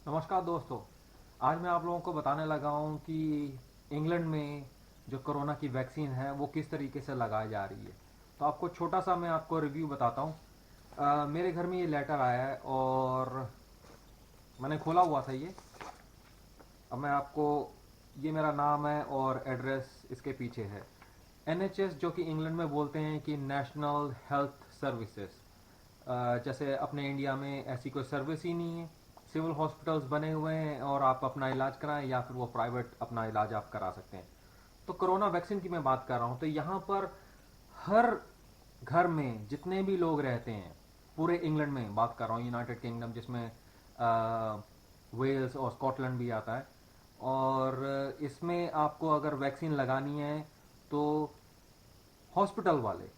नमस्कार दोस्तों। आज मैं आप लोगों को बताने लगा हूँ कि इंग्लैंड में जो कोरोना की वैक्सीन है वो किस तरीके से लगाई जा रही है। तो आपको छोटा सा मैं आपको रिव्यू बताता हूँ। मेरे घर में ये लेटर आया है और मैंने खोला हुआ था ये। अब मैं आपको, ये मेरा नाम है और एड्रेस इसके पीछे है। एनएचएस जो कि इंग्लैंड में बोलते हैं कि नेशनल हेल्थ सर्विसेज। जैसे अपने इंडिया में ऐसी कोई सर्विस ही नहीं है। सिविल हॉस्पिटल्स बने हुए हैं और आप अपना इलाज कराएं या फिर वो प्राइवेट अपना इलाज आप करा सकते हैं। तो कोरोना वैक्सीन की मैं बात कर रहा हूँ, तो यहाँ पर हर घर में जितने भी लोग रहते हैं, पूरे इंग्लैंड में बात कर रहा हूँ, यूनाइटेड किंगडम जिसमें वेल्स और स्कॉटलैंड भी आता है। और इसमें आपको अगर वैक्सीन लगानी है तो हॉस्पिटल वाले,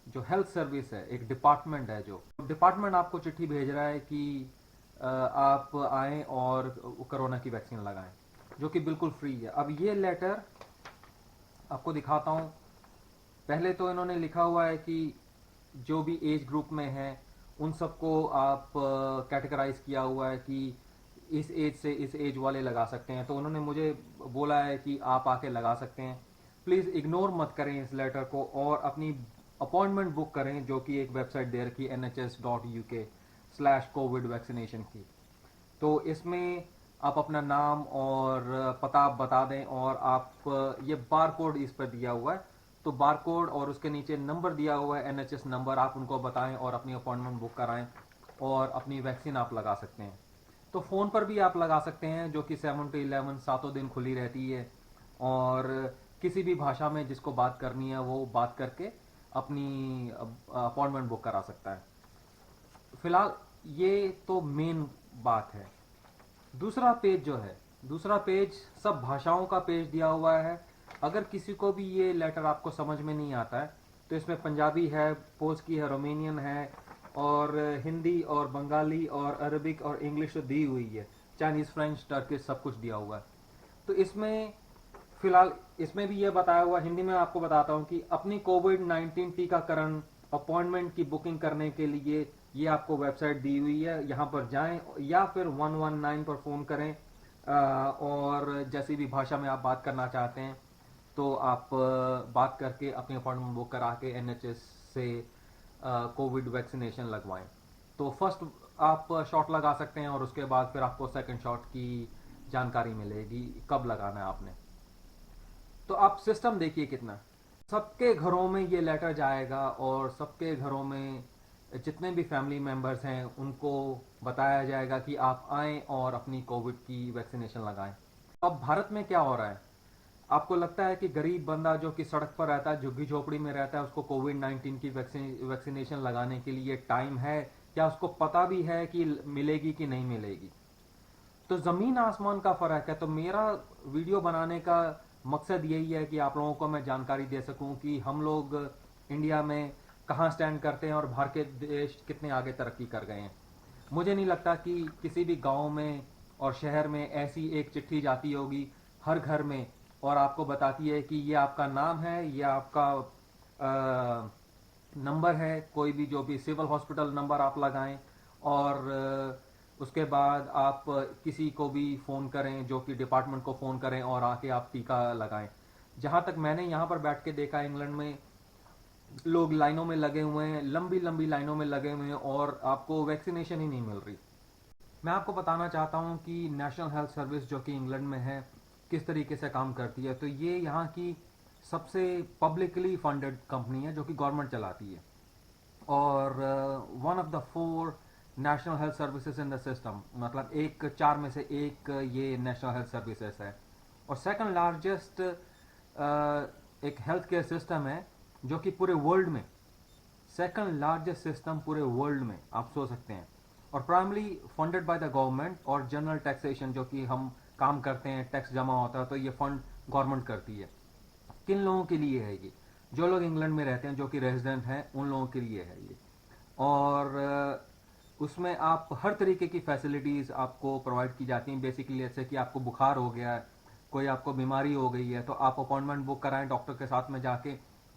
जो हेल्थ सर्विस है, एक डिपार्टमेंट है, जो डिपार्टमेंट आपको चिट्ठी भेज रहा है कि आप आएं और कोरोना की वैक्सीन लगाएं, जो कि बिल्कुल फ्री है। अब ये लेटर आपको दिखाता हूँ। पहले तो इन्होंने लिखा हुआ है कि जो भी एज ग्रुप में है उन सबको आप कैटेगराइज किया हुआ है कि इस एज से इस एज वाले लगा सकते हैं। तो उन्होंने मुझे बोला है कि आप आके लगा सकते हैं। प्लीज़ इग्नोर मत करें इस लेटर को और अपनी अपॉइंटमेंट बुक करें, जो कि एक वेबसाइट दे रखी है nhs.uk/covid वैक्सीनेशन की। तो इसमें आप अपना नाम और पता आप बता दें और आप ये बार कोड इस पर दिया हुआ है, तो बार कोड और उसके नीचे नंबर दिया हुआ है, एनएचएस नंबर, आप उनको बताएं और अपनी अपॉइंटमेंट बुक कराएं और अपनी वैक्सीन आप लगा सकते हैं। तो फ़ोन पर भी आप लगा सकते हैं, जो कि 7 to 11 सातों दिन खुली रहती है। और किसी भी भाषा में जिसको बात करनी है वो बात करके अपनी अपॉइंटमेंट बुक करा सकता है। फिलहाल ये तो मेन बात है। दूसरा पेज जो है, दूसरा पेज सब भाषाओं का पेज दिया हुआ है। अगर किसी को भी ये लेटर आपको समझ में नहीं आता है तो इसमें पंजाबी है, पोल्सकी है, रोमेनियन है और हिंदी और बंगाली और अरबिक और इंग्लिश तो दी हुई है। चाइनीज़, फ्रेंच, टर्किश सब कुछ दिया हुआ है। तो इसमें फिलहाल इसमें भी ये बताया हुआ, हिंदी में आपको बताता हूँ कि अपनी कोविड-19 टीकाकरण अपॉइंटमेंट की बुकिंग करने के लिए ये आपको वेबसाइट दी हुई है, यहाँ पर जाएं या फिर 119 पर फ़ोन करें। और जैसी भी भाषा में आप बात करना चाहते हैं तो आप बात करके अपनी अपॉइंटमेंट बुक करा के एनएचएस से कोविड वैक्सीनेशन लगवाएं। तो फर्स्ट आप शॉट लगा सकते हैं और उसके बाद फिर आपको सेकंड शॉट की जानकारी मिलेगी कब लगाना है आपने। तो आप सिस्टम देखिए कितना, सबके घरों में ये लेटर जाएगा और सबके घरों में जितने भी फैमिली मेंबर्स हैं उनको बताया जाएगा कि आप आएं और अपनी कोविड की वैक्सीनेशन लगाएं। अब भारत में क्या हो रहा है, आपको लगता है कि गरीब बंदा जो कि सड़क पर रहता है, झुग्गी झोपड़ी में रहता है, उसको कोविड-19 की वैक्सीनेशन लगाने के लिए टाइम है, क्या उसको पता भी है कि मिलेगी कि नहीं मिलेगी? तो ज़मीन आसमान का फ़र्क है। तो मेरा वीडियो बनाने का मकसद यही है कि आप लोगों को मैं जानकारी दे सकूं कि हम लोग इंडिया में कहाँ स्टैंड करते हैं और बाहर के देश कितने आगे तरक्की कर गए हैं। मुझे नहीं लगता कि किसी भी गांव में और शहर में ऐसी एक चिट्ठी जाती होगी हर घर में और आपको बताती है कि ये आपका नाम है, ये आपका नंबर है, कोई भी जो भी सिविल हॉस्पिटल नंबर आप लगाएं और उसके बाद आप किसी को भी फ़ोन करें, जो कि डिपार्टमेंट को फ़ोन करें और आके आप टीका लगाएं। जहाँ तक मैंने यहाँ पर बैठ के देखा, इंग्लैंड में लोग लाइनों में लगे हुए हैं, लंबी लंबी लाइनों में लगे हुए हैं और आपको वैक्सीनेशन ही नहीं मिल रही। मैं आपको बताना चाहता हूँ कि नेशनल हेल्थ सर्विस जो कि इंग्लैंड में है किस तरीके से काम करती है। तो ये यहाँ की सबसे पब्लिकली फंडेड कंपनी है जो कि गवर्नमेंट चलाती है और one of the four national health services in the system, मतलब एक चार में से एक ये नेशनल हेल्थ सर्विसेज है। और सेकंड लार्जेस्ट एक हेल्थ केयर सिस्टम है जो कि पूरे वर्ल्ड में, सेकंड लार्जेस्ट सिस्टम पूरे वर्ल्ड में, आप सोच सकते हैं। और primary funded by the government और जनरल टैक्सेशन, जो कि हम काम करते हैं, टैक्स जमा होता है तो ये फंड गवर्नमेंट करती है। किन लोगों के लिए है ये? जो लोग इंग्लैंड में रहते हैं, जो कि रेजिडेंट हैं, उन लोगों के लिए है ये। और उसमें आप हर तरीके की फैसिलिटीज़ आपको प्रोवाइड की जाती हैं। बेसिकली जैसे कि आपको बुखार हो गया है, कोई आपको बीमारी हो गई है, तो आप अपॉइंटमेंट बुक कराएं डॉक्टर के साथ में जाके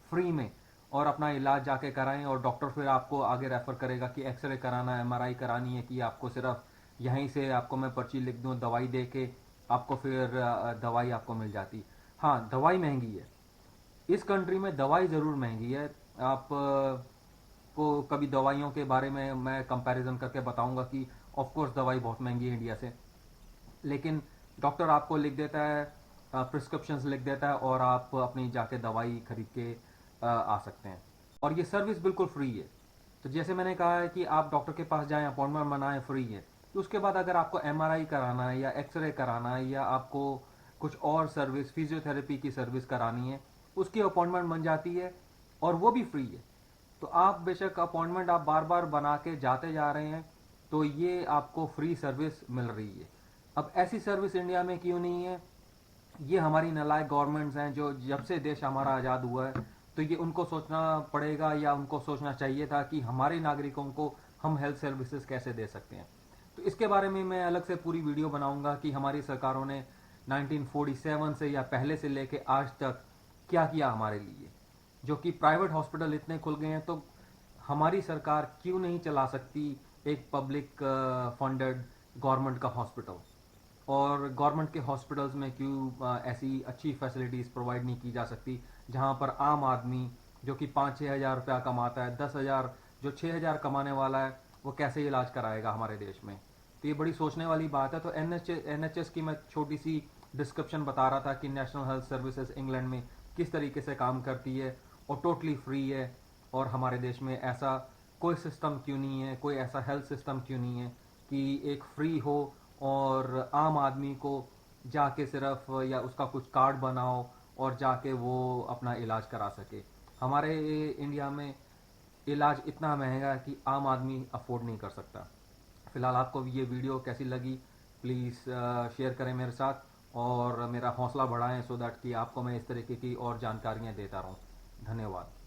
फ्री में और अपना इलाज जाके कराएं और डॉक्टर फिर आपको आगे रेफ़र करेगा कि एक्सरे कराना है, एमआरआई करानी है, कि आपको सिर्फ यहीं से आपको मैं पर्ची लिख दूँ, दवाई दे के आपको फिर दवाई आपको मिल जाती। हाँ, दवाई महंगी है, इस कंट्री में दवाई ज़रूर महंगी है। आप को कभी दवाइयों के बारे में मैं कंपैरिजन करके बताऊंगा कि ऑफ कोर्स दवाई बहुत महंगी है इंडिया से, लेकिन डॉक्टर आपको लिख देता है, प्रिस्क्रिप्शंस लिख देता है और आप अपनी जाके दवाई खरीद के आ सकते हैं। और ये सर्विस बिल्कुल फ्री है। तो जैसे मैंने कहा है कि आप डॉक्टर के पास जाएं, अपॉइंटमेंट बनाएं, फ्री है। तो उसके बाद अगर आपको एमआरआई कराना है या एक्सरे कराना है या आपको कुछ और सर्विस, फिजियोथेरेपी की सर्विस करानी है, उसकी अपॉइंटमेंट बन जाती है और वो भी फ्री है। तो आप बेशक अपॉइंटमेंट आप बार बार बना के जाते जा रहे हैं, तो ये आपको फ्री सर्विस मिल रही है। अब ऐसी सर्विस इंडिया में क्यों नहीं है? ये हमारी नालायक गवर्नमेंट्स हैं जो जब से देश हमारा आज़ाद हुआ है, तो ये उनको सोचना पड़ेगा या उनको सोचना चाहिए था कि हमारे नागरिकों को हम हेल्थ सर्विसेज कैसे दे सकते हैं। तो इसके बारे में मैं अलग से पूरी वीडियो बनाऊंगा कि हमारी सरकारों ने 1947 से या पहले से लेके आज तक क्या किया हमारे लिए। जो कि प्राइवेट हॉस्पिटल इतने खुल गए हैं, तो हमारी सरकार क्यों नहीं चला सकती एक पब्लिक फंडेड गवर्नमेंट का हॉस्पिटल? और गवर्नमेंट के हॉस्पिटल्स में क्यों ऐसी अच्छी फैसिलिटीज़ प्रोवाइड नहीं की जा सकती, जहां पर आम आदमी जो कि 5-6 हज़ार रुपया कमाता है, 10 हज़ार, जो 6 हज़ार कमाने वाला है, वो कैसे इलाज कराएगा हमारे देश में? तो ये बड़ी सोचने वाली बात है। तो एनएचएस की मैं छोटी सी डिस्क्रिप्शन बता रहा था कि नेशनल हेल्थ सर्विसेज इंग्लैंड में किस तरीके से काम करती है और टोटली फ्री है। और हमारे देश में ऐसा कोई सिस्टम क्यों नहीं है, कोई ऐसा हेल्थ सिस्टम क्यों नहीं है कि एक फ्री हो और आम आदमी को जाके सिर्फ या उसका कुछ कार्ड बनाओ और जाके वो अपना इलाज करा सके। हमारे इंडिया में इलाज इतना महंगा है कि आम आदमी अफोर्ड नहीं कर सकता। फिलहाल आपको ये वीडियो कैसी लगी, प्लीज़ शेयर करें मेरे साथ और मेरा हौसला बढ़ाएं, सो दैट कि आपको मैं इस तरीके की और जानकारियाँ देता रहूं। धन्यवाद।